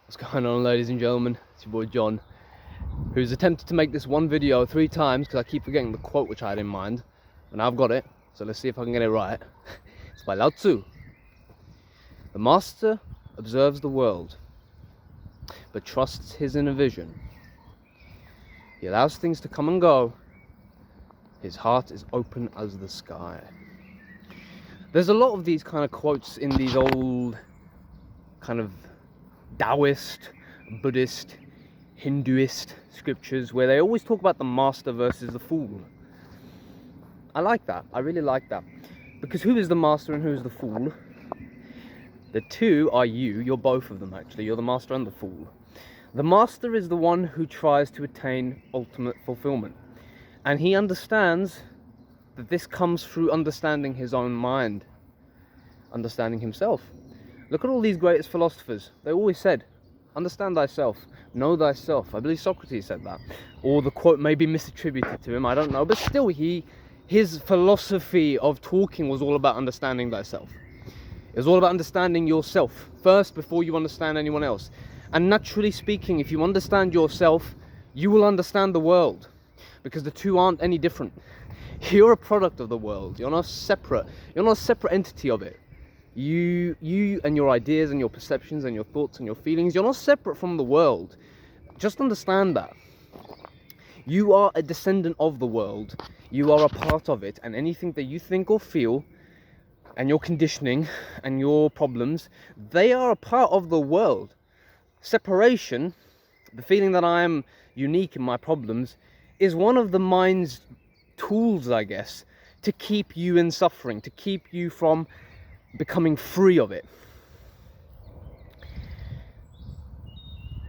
What's going on, ladies and gentlemen? It's your boy John, who's attempted to make this one video 3 times because I keep forgetting the quote which I had in mind, and I've got it, so let's see if I can get it right. It's by Lao Tzu. The master observes the world, but trusts his inner vision. He allows things to come and go. His heart is open as the sky. There's a lot of these kind of quotes in these old kind of Taoist, Buddhist, Hinduist scriptures where they always talk about the master versus the fool. I like that. I really like that. Because who is the master and who is the fool? The two are you. You're both of them, actually. You're the master and the fool. The master is the one who tries to attain ultimate fulfillment. And he understands that this comes through understanding his own mind, understanding himself. Look at all these greatest philosophers. They always said, understand thyself, know thyself. I believe Socrates said that. Or the quote may be misattributed to him, I don't know. But still, his philosophy of talking was all about understanding thyself. It was all about understanding yourself first before you understand anyone else. And naturally speaking, if you understand yourself, you will understand the world. Because the two aren't any different. You're a product of the world. You're not separate. You're not a separate entity of it. You and your ideas and your perceptions and your thoughts and your feelings, you're not separate from the world. Just understand that. You are a descendant of the world. You are a part of it, and anything that you think or feel and your conditioning and your problems, they are a part of the world. Separation, the feeling that I am unique in my problems, is one of the mind's tools, I guess, to keep you in suffering, to keep you from becoming free of it.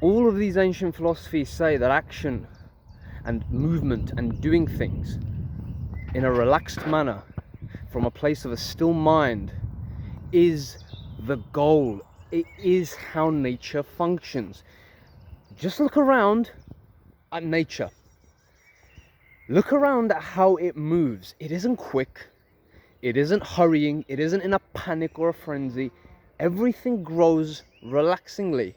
All of these ancient philosophies say that action and movement and doing things in a relaxed manner from a place of a still mind is the goal. It is how nature functions. Just look around at nature. Look around at how it moves. It isn't quick. It isn't hurrying. It isn't in a panic or a frenzy. Everything grows relaxingly.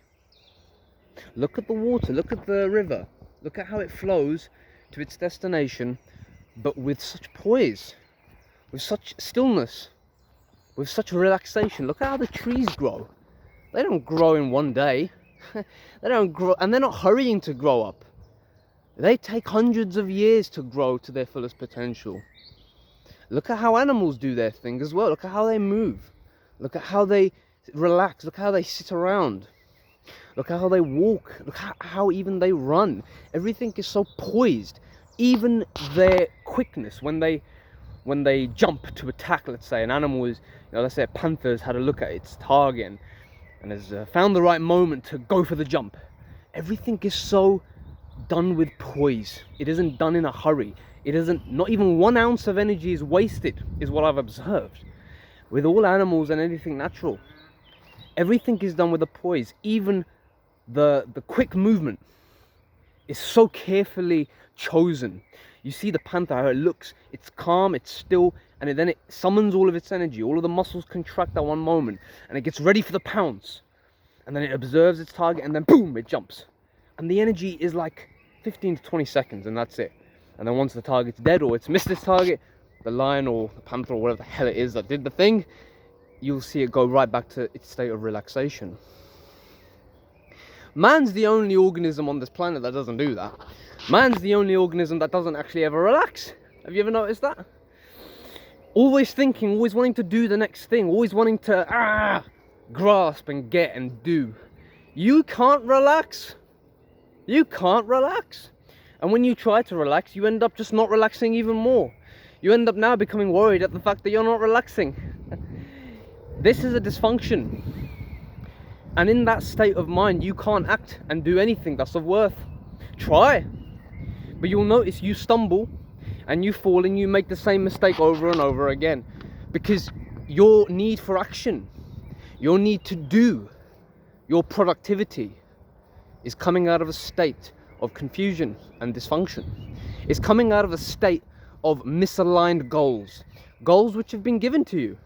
Look at the water. Look at the river. Look at how it flows to its destination, but with such poise, with such stillness, with such relaxation. Look at how the trees grow. They don't grow in one day. They don't grow, and they're not hurrying to grow up. They take hundreds of years to grow to their fullest potential. Look at how animals do their thing as well. Look at how they move. Look at how they relax. Look at how they sit around. Look at how they walk. Look at how even they run. Everything is so poised. Even their quickness when they jump to attack. Let's say an animal is, let's say a panther has had a look at its target and has found the right moment to go for the jump. Everything is so done with poise. It isn't done in a hurry. It isn't, not even 1 ounce of energy is wasted, is what I've observed. With all animals and anything natural. Everything is done with a poise. Even the quick movement is so carefully chosen. You see the panther, how it looks, it's calm, it's still, and then it summons all of its energy. All of the muscles contract at one moment, and it gets ready for the pounce. And then it observes its target, and then boom, it jumps. And the energy is like 15 to 20 seconds, and that's it. And then once the target's dead or it's missed its target, the lion or the panther or whatever the hell it is that did the thing, you'll see it go right back to its state of relaxation. Man's the only organism on this planet that doesn't do that. Man's the only organism that doesn't actually ever relax. Have you ever noticed that? Always thinking, always wanting to do the next thing, always wanting to grasp and get and do. You can't relax. You can't relax. And when you try to relax, you end up just not relaxing even more. You end up now becoming worried at the fact that you're not relaxing. This is a dysfunction. And in that state of mind, you can't act and do anything that's of worth. Try. But you'll notice you stumble and you fall and you make the same mistake over and over again. Because your need for action, your need to do, your productivity is coming out of a state of confusion and dysfunction. It's coming out of a state of misaligned goals. Goals which have been given to you.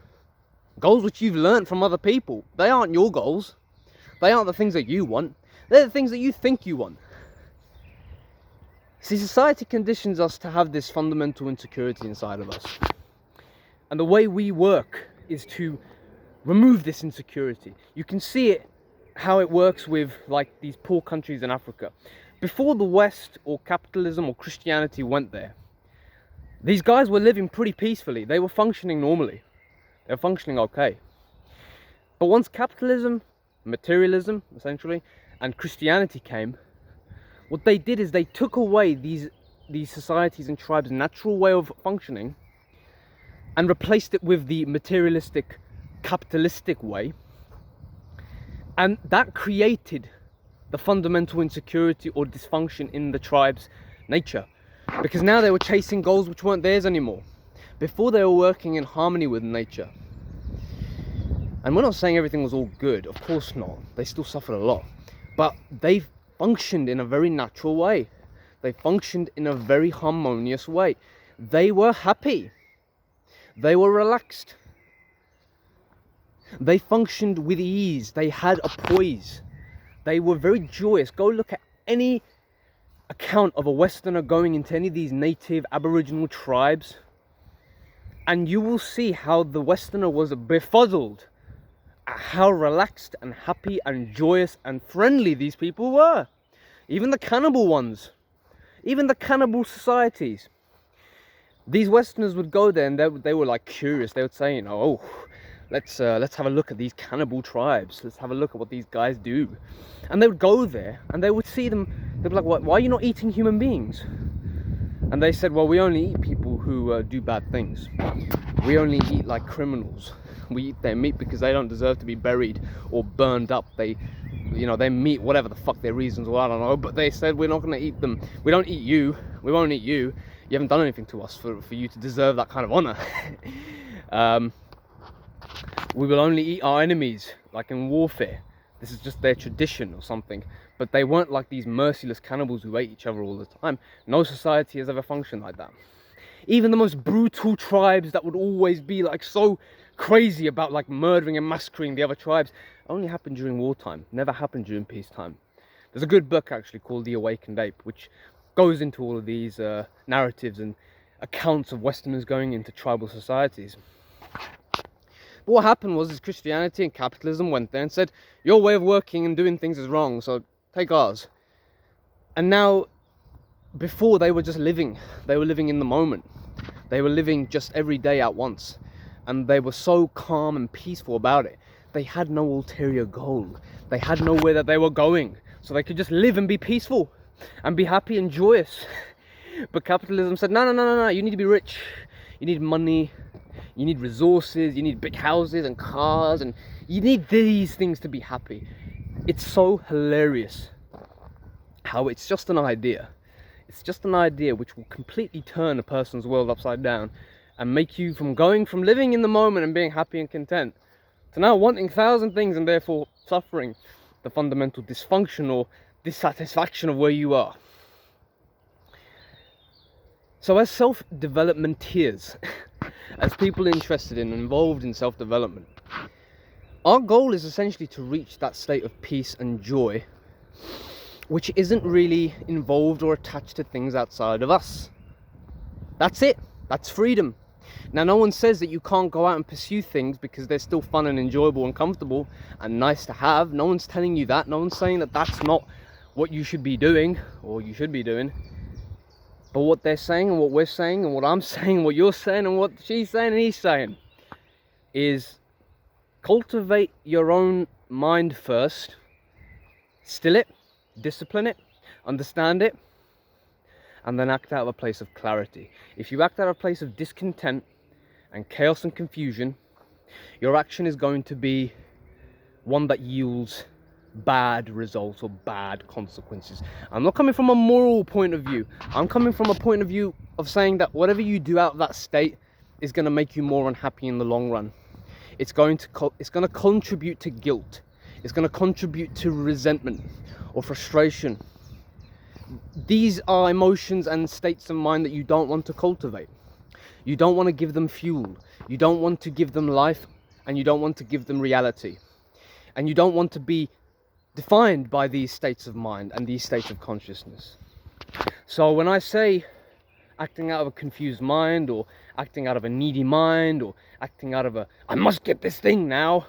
Goals which you've learned from other people. They aren't your goals. They aren't the things that you want. They're the things that you think you want. See, society conditions us to have this fundamental insecurity inside of us. And the way we work is to remove this insecurity. You can see it, how it works with like these poor countries in Africa. Before the West or capitalism or Christianity went there, these guys were living pretty peacefully. They were functioning normally. They were functioning okay. But once capitalism, materialism essentially, and Christianity came, what they did is they took away these societies and tribes' natural way of functioning and replaced it with the materialistic, capitalistic way. And that created the fundamental insecurity or dysfunction in the tribe's nature. Because now they were chasing goals which weren't theirs anymore. Before, they were working in harmony with nature. And we're not saying everything was all good, of course not. They still suffered a lot. But they functioned in a very natural way. They functioned in a very harmonious way. They were happy. They were relaxed. They functioned with ease. They had a poise. They were very joyous. Go look at any account of a Westerner going into any of these native Aboriginal tribes, and you will see how the Westerner was befuddled at how relaxed and happy and joyous and friendly these people were. Even the cannibal ones, even the cannibal societies. These Westerners would go there and they were like curious. They would say, you know, oh, let's have a look at these cannibal tribes. Let's have a look at what these guys do. And they would go there and they would see them. They'd be like, why are you not eating human beings? And they said, well, we only eat people who do bad things. We only eat like criminals. We eat their meat because they don't deserve to be buried or burned up. They, you know, their meat, whatever the fuck their reasons were, I don't know. But they said, we're not going to eat them. We don't eat you. We won't eat you. You haven't done anything to us for you to deserve that kind of honor. We will only eat our enemies, like in warfare. This is just their tradition or something. But they weren't like these merciless cannibals who ate each other all the time. No society has ever functioned like that. Even the most brutal tribes that would always be like so crazy about like murdering and massacring the other tribes only happened during wartime. Never happened during peacetime. There's a good book actually called The Awakened Ape, which goes into all of these narratives and accounts of Westerners going into tribal societies. But what happened was Christianity and capitalism went there and said, your way of working and doing things is wrong, so take ours. And now, before they were just living. They were living in the moment. They were living just every day at once. And they were so calm and peaceful about it. They had no ulterior goal. They had nowhere that they were going. So they could just live and be peaceful and be happy and joyous. But capitalism said, no, you need to be rich. You need money. You need resources, you need big houses and cars, and you need these things to be happy. It's so hilarious how it's just an idea. It's just an idea which will completely turn a person's world upside down and make you from living in the moment and being happy and content to now wanting 1,000 things and therefore suffering the fundamental dysfunction or dissatisfaction of where you are. So as self-developmenteers, as people interested in and involved in self-development, our goal is essentially to reach that state of peace and joy which isn't really involved or attached to things outside of us. That's it. That's freedom. Now, no one says that you can't go out and pursue things because they're still fun and enjoyable and comfortable and nice to have. No one's telling you that. No one's saying that that's not what you should be doing or you should be doing. But what they're saying and what we're saying and what I'm saying, what you're saying and what she's saying and he's saying is cultivate your own mind first, still it, discipline it, understand it, and then act out of a place of clarity. If you act out of a place of discontent and chaos and confusion, your action is going to be one that yields bad results or bad consequences. I'm not coming from a moral point of view. I'm coming from a point of view of saying that whatever you do out of that state is going to make you more unhappy in the long run. It's going to contribute to guilt. It's going to contribute to resentment or frustration. These are emotions and states of mind that you don't want to cultivate. You don't want to give them fuel. You don't want to give them life, and you don't want to give them reality. And you don't want to be defined by these states of mind and these states of consciousness. So when I say acting out of a confused mind, or acting out of a needy mind, or acting out of a I must get this thing now,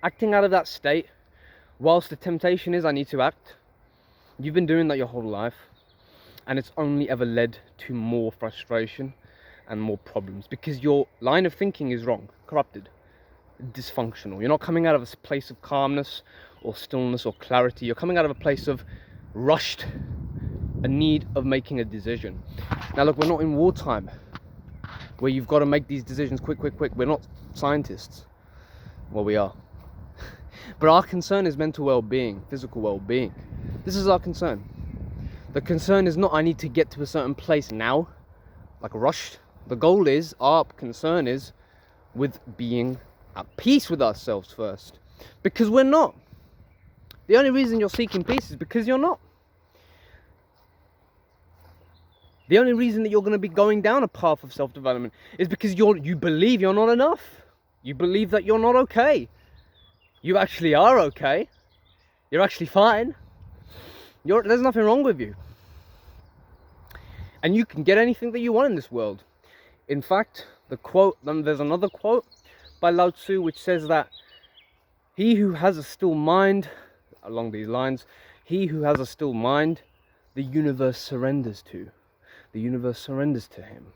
acting out of that state, whilst the temptation is I need to act, you've been doing that your whole life, and it's only ever led to more frustration and more problems, because your line of thinking is wrong, corrupted, dysfunctional. You're not coming out of a place of calmness or stillness or clarity. You're coming out of a place of rushed, a need of making a decision. Now look, we're not in wartime where you've got to make these decisions quick. We're not scientists. Well, we are. But our concern is mental well-being, physical well-being. This is our concern. The concern is not I need to get to a certain place now, like rushed. The goal is, our concern is with being at peace with ourselves first. Because we're not. The only reason you're seeking peace is because you're not. The only reason that you're going to be going down a path of self-development is because you believe you're not enough. You believe that you're not okay. You actually are okay. You're actually fine. There's nothing wrong with you. And you can get anything that you want in this world. In fact, there's another quote by Lao Tzu which says that he who has a still mind, along these lines, he who has a still mind, the universe surrenders to. The universe surrenders to him.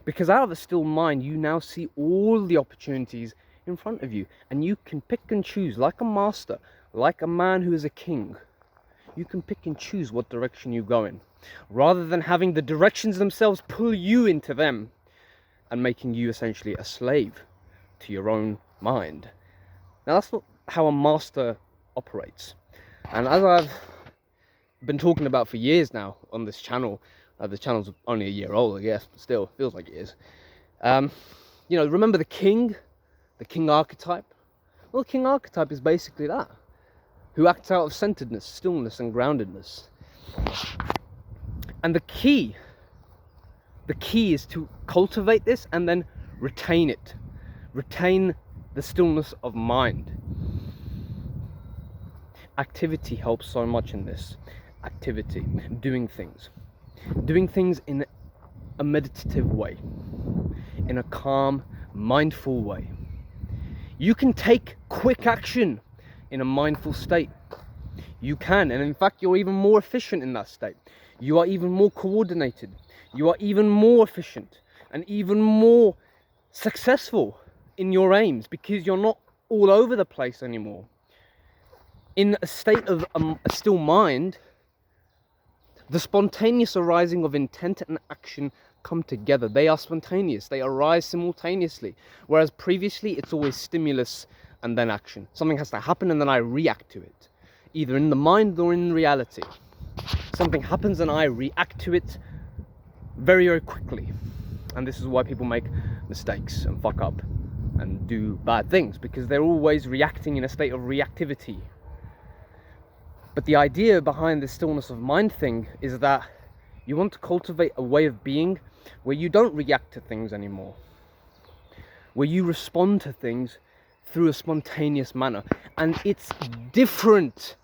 Because out of a still mind, you now see all the opportunities in front of you, and you can pick and choose like a master, like a man who is a king. You can pick and choose what direction you go in, rather than having the directions themselves pull you into them and making you essentially a slave to your own mind. Now that's not how a master operates. And as I've been talking about for years now on this channel, the channel's only a year old, I guess, but still feels like it is. Remember the king archetype? Well, the king archetype is basically that, who acts out of centeredness, stillness, and groundedness. And the key is to cultivate this and then retain it. Retain the stillness of mind. Activity helps so much in this. Activity, doing things in a meditative way, in a calm, mindful way. You can take quick action in a mindful state. You can, and in fact you're even more efficient in that state. You are even more coordinated. You are even more efficient and even more successful in your aims, because you're not all over the place anymore. In a state of a still mind, the spontaneous arising of intent and action come together. They are spontaneous. They arise simultaneously. Whereas previously, it's always stimulus and then action. Something has to happen and then I react to it, either in the mind or in reality. Something happens and I react to it very, very quickly. And this is why people make mistakes and fuck up and do bad things, because they're always reacting in a state of reactivity. But the idea behind the stillness of mind thing is that you want to cultivate a way of being where you don't react to things anymore, where you respond to things through a spontaneous manner. And it's different.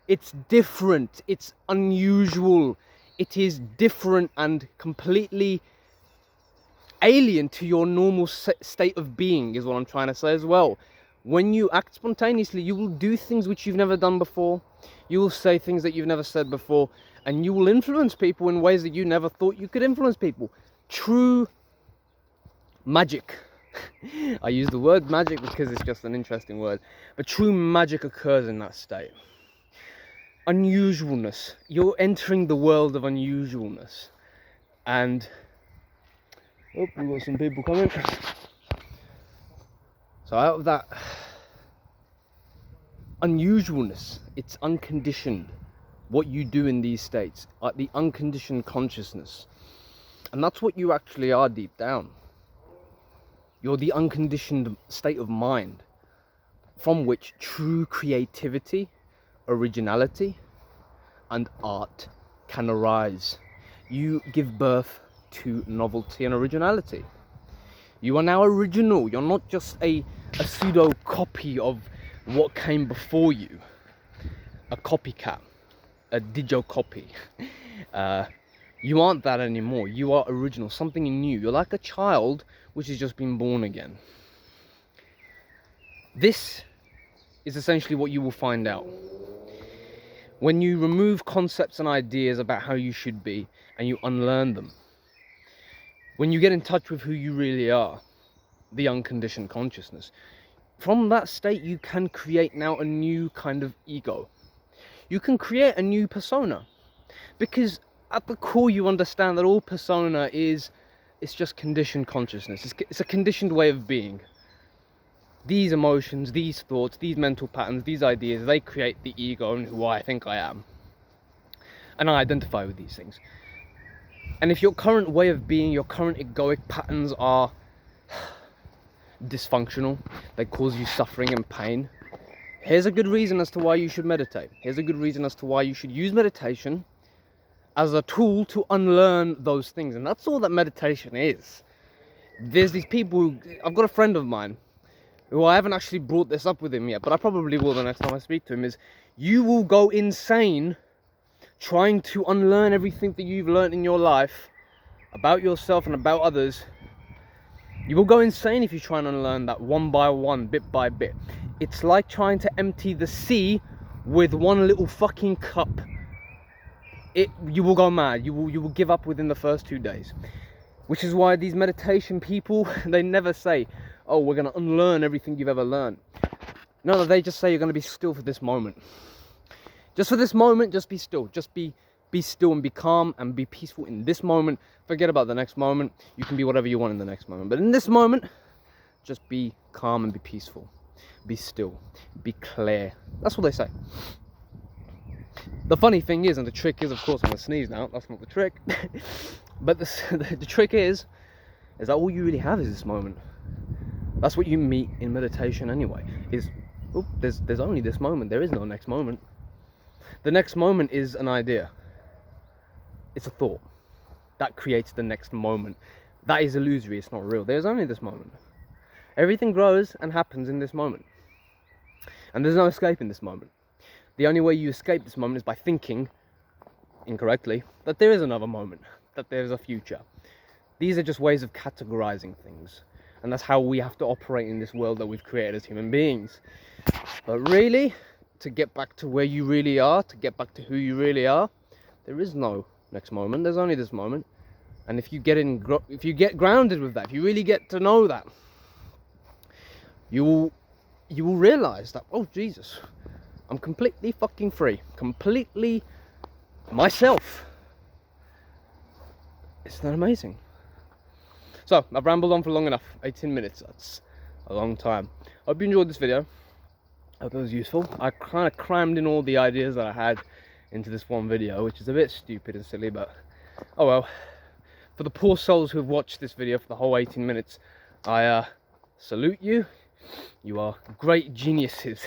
It's different. It's unusual. It is different and completely alien to your normal state of being, is what I'm trying to say as well. When you act spontaneously, you will do things which you've never done before. You will say things that you've never said before, and you will influence people in ways that you never thought you could influence people. True magic. I use the word magic because it's just an interesting word, but true magic occurs in that state. Unusualness. You're entering the world of unusualness. And we've got some people coming. So out of that unusualness, it's unconditioned, what you do in these states, like the unconditioned consciousness. And that's what you actually are deep down. You're the unconditioned state of mind from which true creativity, originality, and art can arise. You give birth to novelty and originality. You are now original. You're not just a pseudo copy of what came before you, a copycat, a digicopy. You aren't that anymore. You are original, something new. You're like a child which has just been born again. This is essentially what you will find out. When you remove concepts and ideas about how you should be and you unlearn them. When you get in touch with who you really are, the unconditioned consciousness. From that state, you can create now a new kind of ego. You can create a new persona. Because at the core, you understand that all persona it's just conditioned consciousness. It's a conditioned way of being. These emotions, these thoughts, these mental patterns, these ideas, they create the ego and who I think I am. And I identify with these things. And if your current way of being, your current egoic patterns are dysfunctional, they cause you suffering and pain, here's a good reason as to why you should meditate. Here's a good reason as to why you should use meditation as a tool to unlearn those things. And that's all that meditation is. There's these people, I've got a friend of mine, who I haven't actually brought this up with him yet, but I probably will the next time I speak to him, is you will go insane trying to unlearn everything that you've learned in your life about yourself and about others. You will go insane if you try and unlearn that one by one, bit by bit. It's like trying to empty the sea with one little fucking cup. You will go mad. You will give up within the first 2 days. Which is why these meditation people, they never say, oh, we're going to unlearn everything you've ever learned. No, they just say you're going to be still for this moment. Just for this moment, just be still. Just be still and be calm and be peaceful in this moment. Forget about the next moment. You can be whatever you want in the next moment. But in this moment, just be calm and be peaceful. Be still. Be clear. That's what they say. The funny thing is, and the trick is, of course, I'm going to sneeze now. That's not the trick. But the trick is that all you really have is this moment. That's what you meet in meditation anyway. There's only this moment. There is no next moment. The next moment is an idea. It's a thought. That creates the next moment. That is illusory. It's not real. There's only this moment. Everything grows and happens in this moment. And there's no escaping this moment. The only way you escape this moment is by thinking, incorrectly, that there is another moment, that there's a future. These are just ways of categorizing things. And that's how we have to operate in this world that we've created as human beings. But really, to get back to where you really are, to get back to who you really are, there is no next moment. There's only this moment. And if you get grounded with that, if you really get to know that, you will realize that, oh Jesus, I'm completely fucking free, completely myself. Isn't that amazing? So, I've rambled on for long enough. 18 minutes, that's a long time. Hope you enjoyed this video. Hope it was useful. I kind of crammed in all the ideas that I had into this one video, which is a bit stupid and silly, but oh well. For the poor souls who have watched this video for the whole 18 minutes, I salute you. You are great geniuses.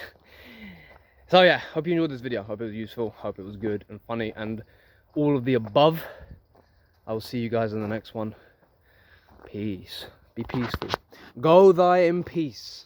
So yeah, hope you enjoyed this video. Hope it was useful. Hope it was good and funny and all of the above. I will see you guys in the next one. Peace. Be peaceful. Go thy in peace.